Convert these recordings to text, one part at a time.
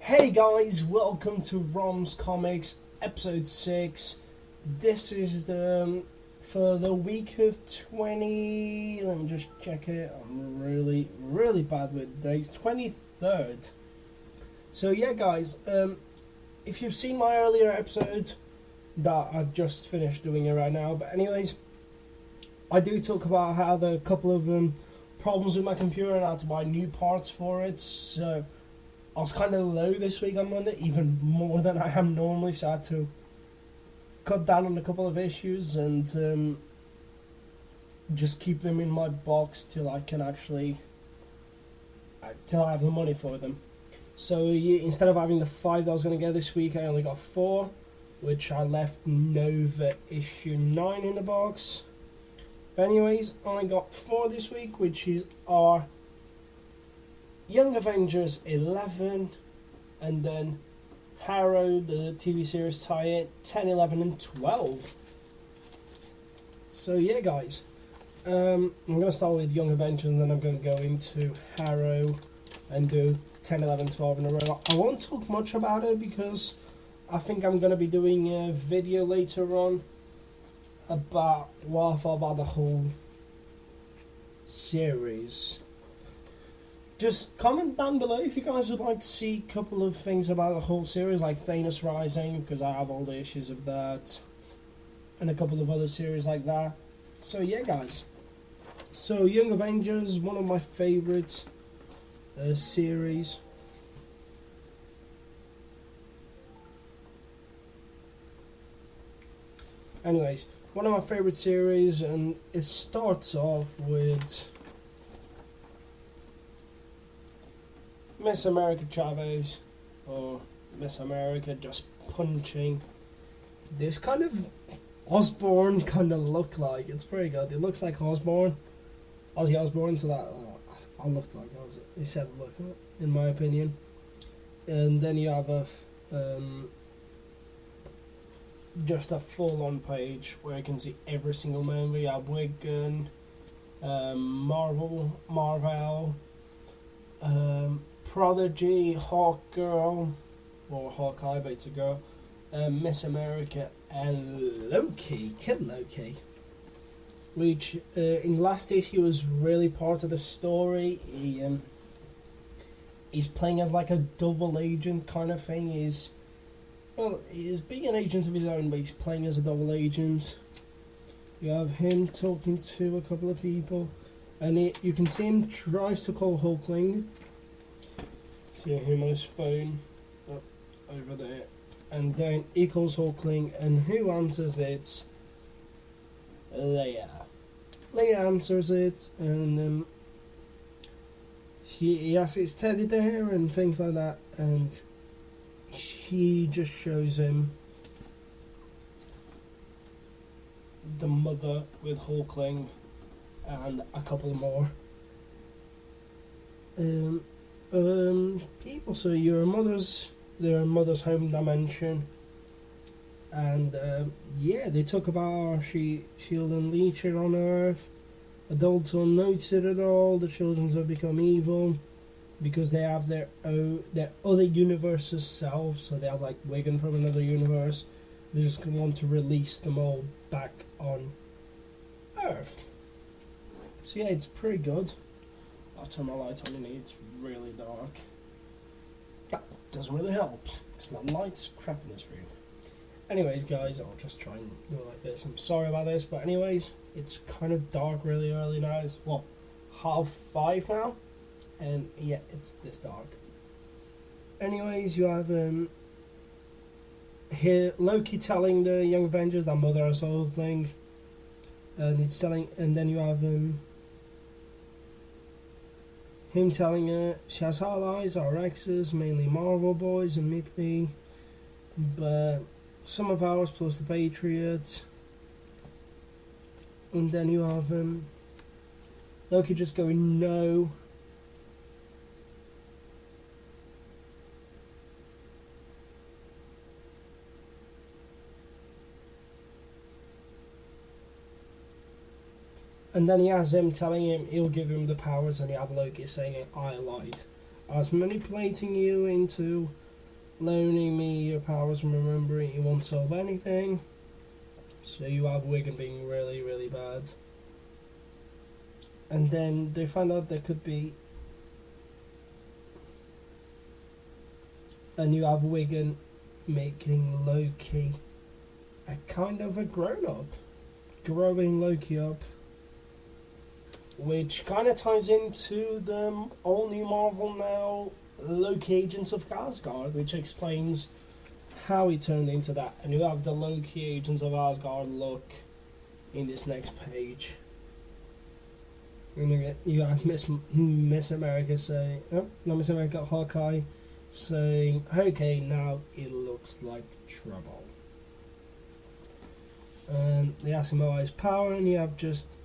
Hey guys, welcome to Rom's Comics episode 6. This is the for the week of 20. Let me just check it. I'm really bad with days. 23rd. So yeah, guys. If you've seen my earlier episode, that I've just finished doing it right now. But anyways, I do talk about how there are a couple of problems with my computer and how to buy new parts for it. So I was kind of low this week on Monday, even more than I am normally, so I had to cut down on a couple of issues and just keep them in my box till I can actually, till I have the money for them. So instead of having the 5 that I was going to get this week, I only got 4, which I left Nova issue 9 in the box. But anyways, I got 4 this week, which is our Young Avengers 11, and then Harrow, the TV series tie-in, 10, 11, and 12. So yeah, guys, I'm going to start with Young Avengers, and then I'm going to go into Harrow and do 10, 11, 12 in a row. I won't talk much about it because I think I'm going to be doing a video later on about what I thought about the whole series. Just comment down below if you guys would like to see a couple of things about the whole series, like Thanos Rising, because I have all the issues of that, and a couple of other series like that. So yeah, guys. So Young Avengers, one of my favourite series. Anyways, one of my favourite series, and it starts off with Miss America Chavez, or Miss America, just punching this kind of Osborne kind of look like. It's pretty good. It looks like Osborne, Ozzy Osborne, so that I looked like Ozzy. He said look, in my opinion. And then you have a just a full-on page where you can see every single member. You have Wiccan, Marvel, Prodigy, Hawkgirl, or Hawkeye, Beta Girl, Miss America, and Loki, Kid Loki, which in last issue was really part of the story. He's playing as like a double agent kind of thing. He's being an agent of his own, but he's playing as a double agent. You have him talking to a couple of people, and you can see him tries to call Hulkling. See him on his phone over there, and then he calls Hulkling, and who answers it? Leia. Leia answers it, and he asks his teddy there and things like that, and she just shows him the mother with Hulkling and a couple more people. So their mother's home dimension, and yeah, they talk about Shield unleashed it on Earth. Adults don't notice it at all. The children have become evil because they have their other universe's self. So they have like Wiccan from another universe. They just want to release them all back on Earth. So yeah, it's pretty good. I'll turn my light on in here, it's really dark. That doesn't really help, because my light's crap in this room. Anyways, guys, I'll just try and do it like this. I'm sorry about this, but anyways, it's kind of dark really early now. It's, 5:30 now? And yeah, it's this dark. Anyways, you have here Loki telling the Young Avengers that Mother has soul thing. And then you have him telling her she has allies, our exes, mainly Marvel boys, admittedly, but some of ours plus the Patriots. And then you have Loki just going no. And then he has him telling him he'll give him the powers, and you have Loki saying, I lied. I was manipulating you into loaning me your powers and remembering you won't solve anything. So you have Wigan being really, really bad. And then they find out there could be... And you have Wigan making Loki a kind of a grown-up. Growing Loki up. Which kind of ties into the all-new Marvel now, Loki Agents of Asgard, which explains how he turned into that. And you have the Loki Agents of Asgard look in this next page. And you have Miss America saying, oh, not Miss America, Hawkeye saying, okay, now it looks like trouble. And they ask him about his power, and you have just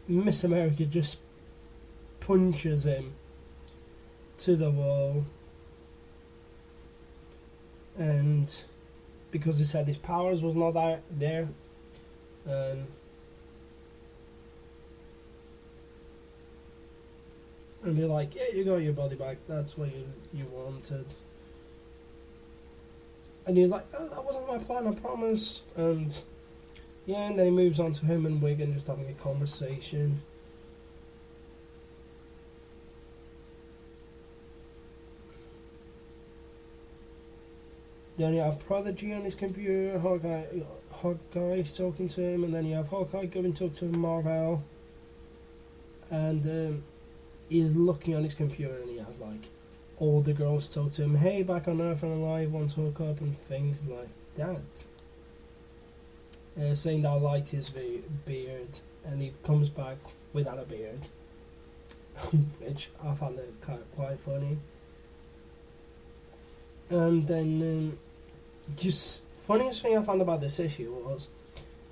Miss America just punches him to the wall. And because he said his powers was not there, and they're like, yeah, you got your body back, that's what you wanted. And he's like, oh, that wasn't my plan, I promise. And yeah, and then he moves on to him and Wigan just having a conversation. Then you have Prodigy on his computer, Hawkeye's talking to him, and then you have Hawkeye going to talk to Marvel. And he's looking on his computer and he has like all the girls talk to him, hey, back on Earth and alive, want to hook up, and things like that. Saying that I liked his beard, and he comes back without a beard, which I found it quite funny. And then, just funniest thing I found about this issue was,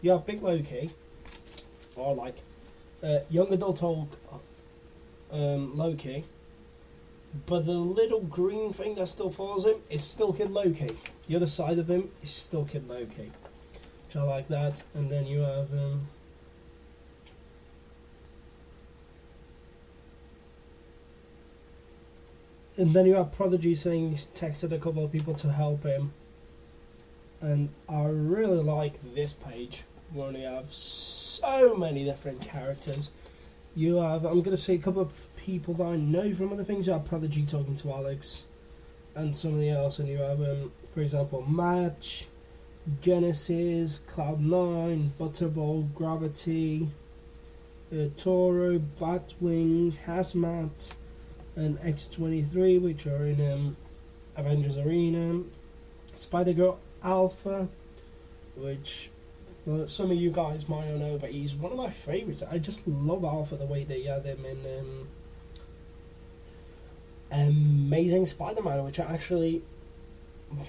you have Big Loki, or like young adult Hulk, Loki, but the little green thing that still follows him is still Kid Loki. The other side of him is still Kid Loki. I like that. And then you have Prodigy saying he's texted a couple of people to help him. And I really like this page where you have so many different characters. You have, I'm going to say a couple of people that I know from other things. You have Prodigy talking to Alex and somebody else, and you have for example, Match, Genesis, Cloud9, Butterball, Gravity, Toro, Batwing, Hazmat, and X-23, which are in Avengers Arena. Spider-Girl Alpha, which some of you guys might not know, but he's one of my favourites. I just love Alpha, the way they had him in Amazing Spider-Man, which I actually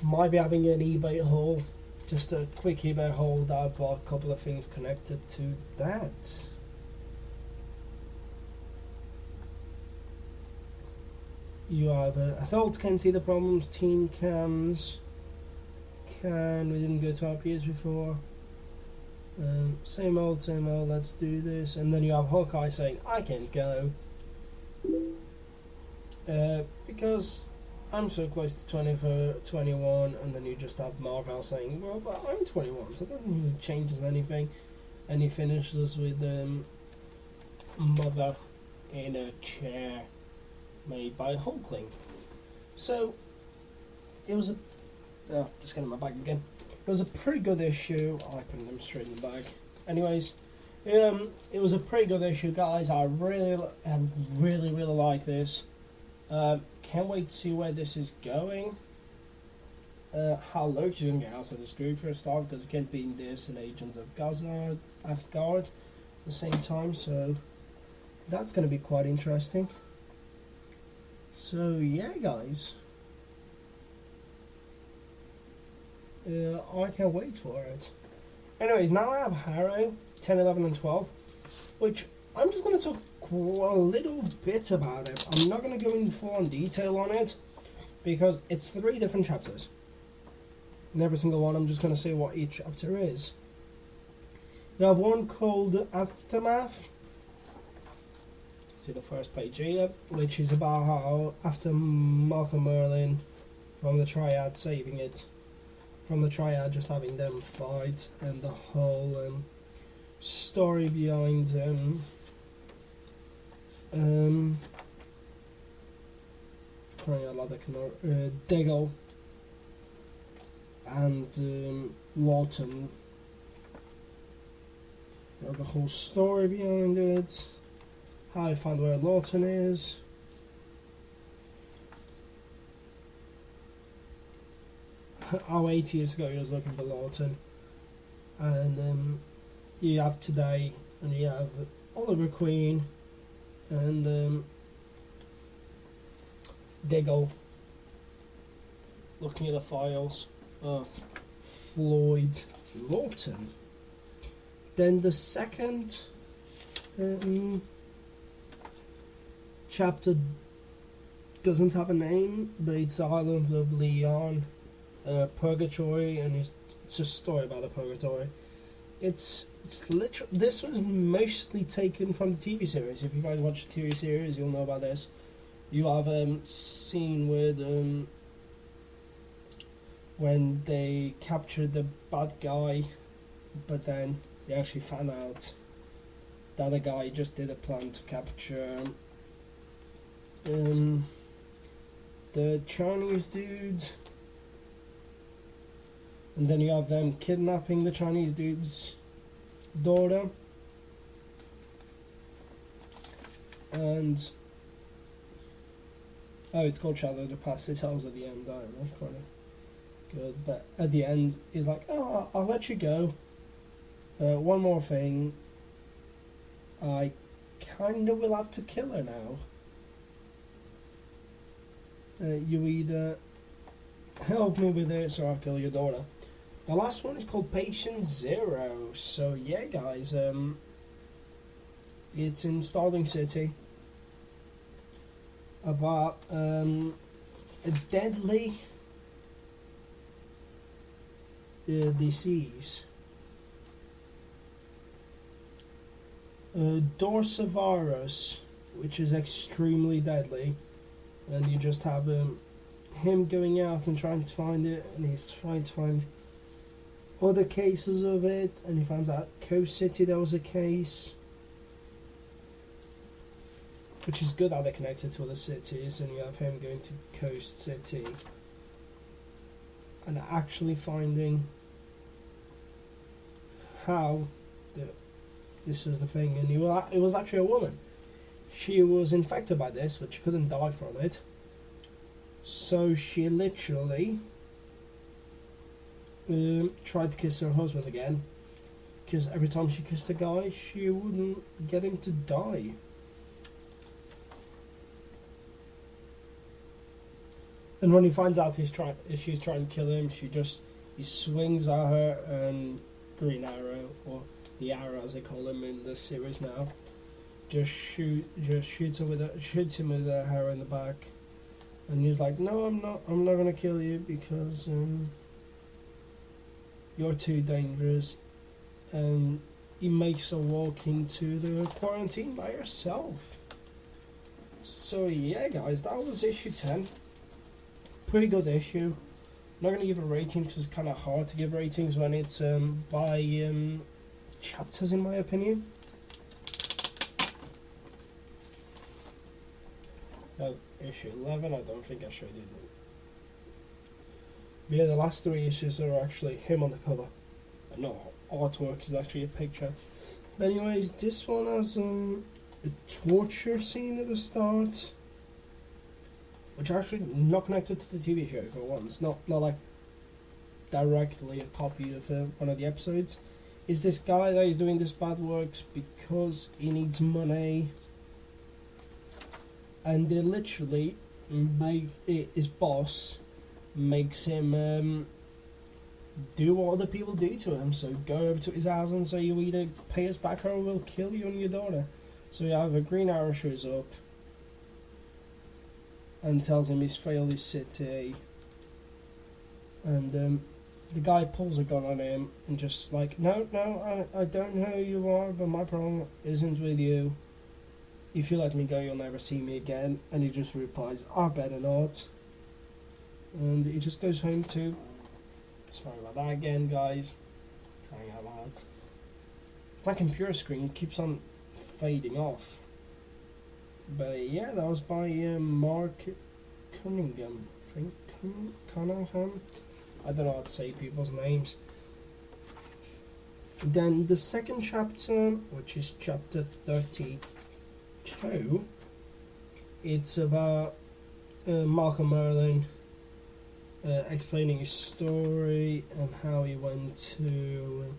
might be having an eBay haul. Just a quick eBay haul that I bought a couple of things connected to that. You have adults can see the problems, teen cans can, we didn't go to our peers before. Same old, let's do this. And then you have Hawkeye saying, I can't go. Because I'm so close to 21, and then you just have Marvel saying, well, but I'm 21, so that doesn't change anything. And he finishes with Mother in a chair made by Hulkling. So, it was just getting my bag again. It was a pretty good issue. I like putting them straight in the bag. Anyways, it was a pretty good issue, guys. I really like this. Can't wait to see where this is going. How Loki's going to get out of this group for a start, because it can't be in this and Agents of Asgard at the same time, so that's going to be quite interesting. So yeah, guys, I can't wait for it. Anyways, now I have Harrow 10, 11 and 12, which I'm just going to talk a little bit about it. I'm not going to go in full on detail on it, because it's 3 different chapters. In every single one, I'm just going to say what each chapter is. You have one called Aftermath. See the first page here, which is about how after Malcolm Merlin from the triad saving it, from the triad just having them fight, and the whole story behind Diggle and Lawton. The whole story behind it, how I found where Lawton is. How 8 years ago he was looking for Lawton, and you have today, and you have Oliver Queen and Diggle looking at the files of Floyd Lawton. Then the second chapter doesn't have a name, but it's the Island of Leon, Purgatory, and it's a story about a purgatory. It's literally, this was mostly taken from the TV series. If you guys watch the TV series, you'll know about this. You have scene with when they captured the bad guy, but then they actually found out that the guy just did a plan to capture the Chinese dude, and then you have them kidnapping the Chinese dude's daughter, and it's called Shadow of the Past. It tells at the end, that's kind of good, but at the end he's like, oh, I'll let you go, but one more thing, I kinda will have to kill her now. You either help me with this or I'll kill your daughter. The last one is called Patient Zero. So yeah, guys, it's in Starling City about a deadly disease. Dorsavirus, which is extremely deadly, and you just have him going out and trying to find it, and he's trying to find other cases of it, and he finds out Coast City there was a case, which is good how they're connected to other cities, and you have him going to Coast City and actually finding how this was the thing, and it was actually a woman. She was infected by this, but she couldn't die from it, so she literally tried to kiss her husband again, because every time she kissed a guy, she wouldn't get him to die. And when he finds out she's trying to kill him, he swings at her, and Green Arrow, or the Arrow as they call him in the series now, just shoots him with her hair in the back, and he's like, no, I'm not gonna kill you because you're too dangerous, and he makes her walk into the quarantine by herself. So yeah, guys, that was issue 10. Pretty good issue. I'm not gonna give a rating because it's kind of hard to give ratings when it's by chapters, in my opinion. Issue 11, I don't think I showed you that. But yeah, the last 3 issues are actually him on the cover. No, artwork is actually a picture. But anyways, this one has a torture scene at the start, which are actually not connected to the TV show for once. Not like directly a copy of one of the episodes. Is this guy that is doing this bad works because he needs money, and they literally his boss makes him do what other people do to him. So go over to his house and say, you either pay us back or we'll kill you and your daughter. So you have a Green Arrow shows up and tells him he's failed his city, and the guy pulls a gun on him and just like, no, I don't know who you are, but my problem isn't with you. If you let me go, you'll never see me again. And he just replies, I better not. and he just goes home to. Sorry about that again, guys. Crying out loud. My computer screen keeps on fading off. But yeah, that was by Mark Cunningham. I think Cunningham. I don't know how to say people's names. Then the second chapter, which is chapter 32, it's about Malcolm Merlin explaining his story and how he went to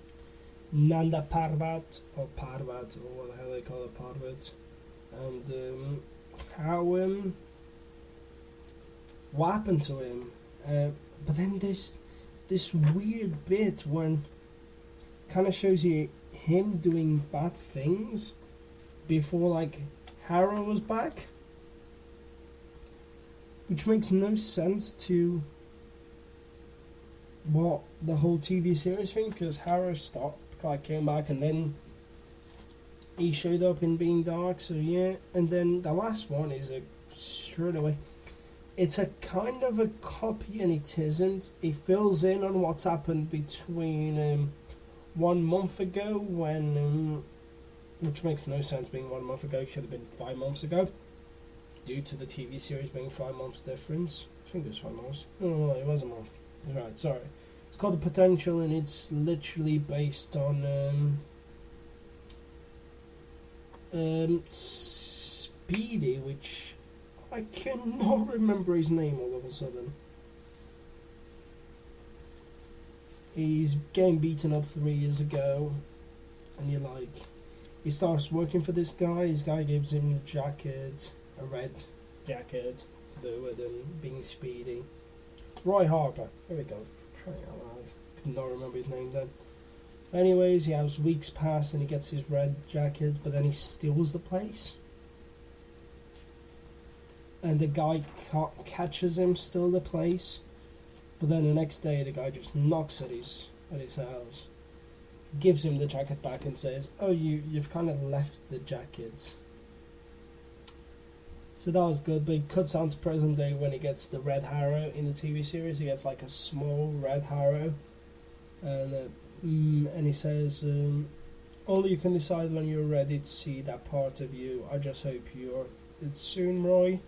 Nanda Parbat, or Parbat, or what the hell they call it, Parbat, and how what happened to him. But then there's this weird bit when kind of shows you him doing bad things before like Harrow was back, which makes no sense to what the whole TV series thing, because Harrow stopped, like came back, and then he showed up in Being Dark. So yeah, and then the last one is a straight away. It's a kind of a copy, and it isn't. It fills in on what's happened between 1 month ago, when which makes no sense being 1 month ago. It should have been 5 months ago, due to the TV series being 5 months difference. I think it was 5 months. No, it was a month. Right, sorry. It's called The Potential, and it's literally based on Speedy, which I cannot remember his name all of a sudden. He's getting beaten up 3 years ago, and he starts working for this guy. This guy gives him a jacket, a red jacket, to do with him being Speedy. Roy Harper, there we go, trying out loud, could not remember his name then. Anyways, he has weeks pass and he gets his red jacket, but then he steals the place. And the guy catches him steal the place, but then the next day the guy just knocks at his house, gives him the jacket back and says, "Oh, you've kind of left the jackets." So that was good, but he cuts on to present day when he gets the red Harrow in the TV series. He gets like a small red Harrow, and he says, "Only you can decide when you're ready to see that part of you. I just hope it's soon, Roy."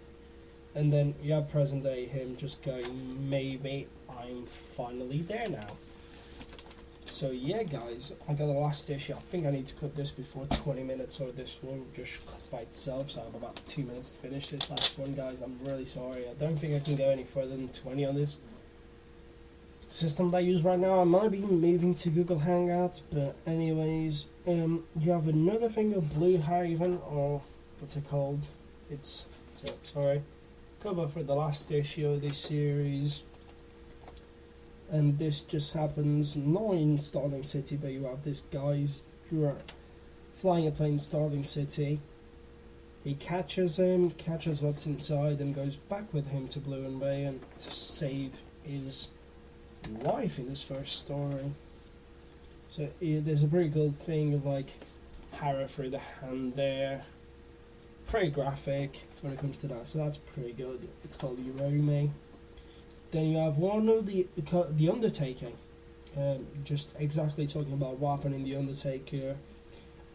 And then you have present day him just going, "Maybe I'm finally there now." So yeah, guys, I got the last issue. I think I need to cut this before 20 minutes, or this will just cut by itself. So I have about 2 minutes to finish this last one, guys. I'm really sorry. I don't think I can go any further than 20 on this system that I use right now. I might be moving to Google Hangouts, but anyways, you have another thing of Blue Haven, or what's it called? Sorry, cover for the last issue of this series. And this just happens not in Starling City, but you have this guy's flying a plane in Starling City. He catches what's inside, and goes back with him to Blue and Bay and to save his wife in this first story. So there's a pretty good thing of like Harrow through the hand there. Pretty graphic when it comes to that, so that's pretty good. It's called Eurome. Then you have one of the Undertaker, just exactly talking about what happened in the Undertaker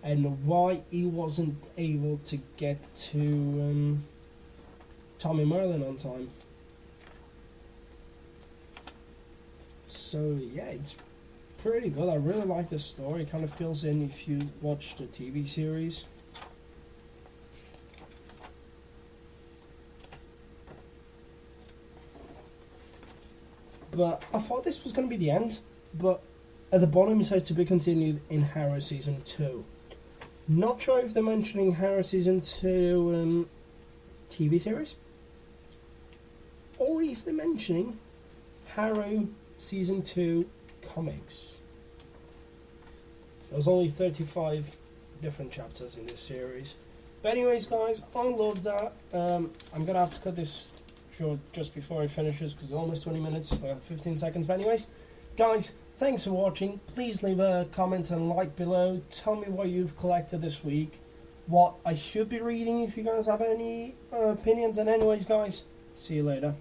and why he wasn't able to get to Tommy Merlin on time. So yeah, it's pretty good. I really like the story. It kind of fills in if you watch the TV series. But I thought this was going to be the end, but at the bottom it says to be continued in Harrow Season 2. Not sure if they're mentioning Harrow Season 2 TV series, or if they're mentioning Harrow Season 2 comics. There's only 35 different chapters in this series. But anyways, guys, I love that. I'm going to have to cut this short just before it finishes, because it's almost 20 minutes, 15 seconds. But anyways, guys, thanks for watching. Please leave a comment and like below. Tell me what you've collected this week, what I should be reading if you guys have any opinions. And anyways, guys, see you later.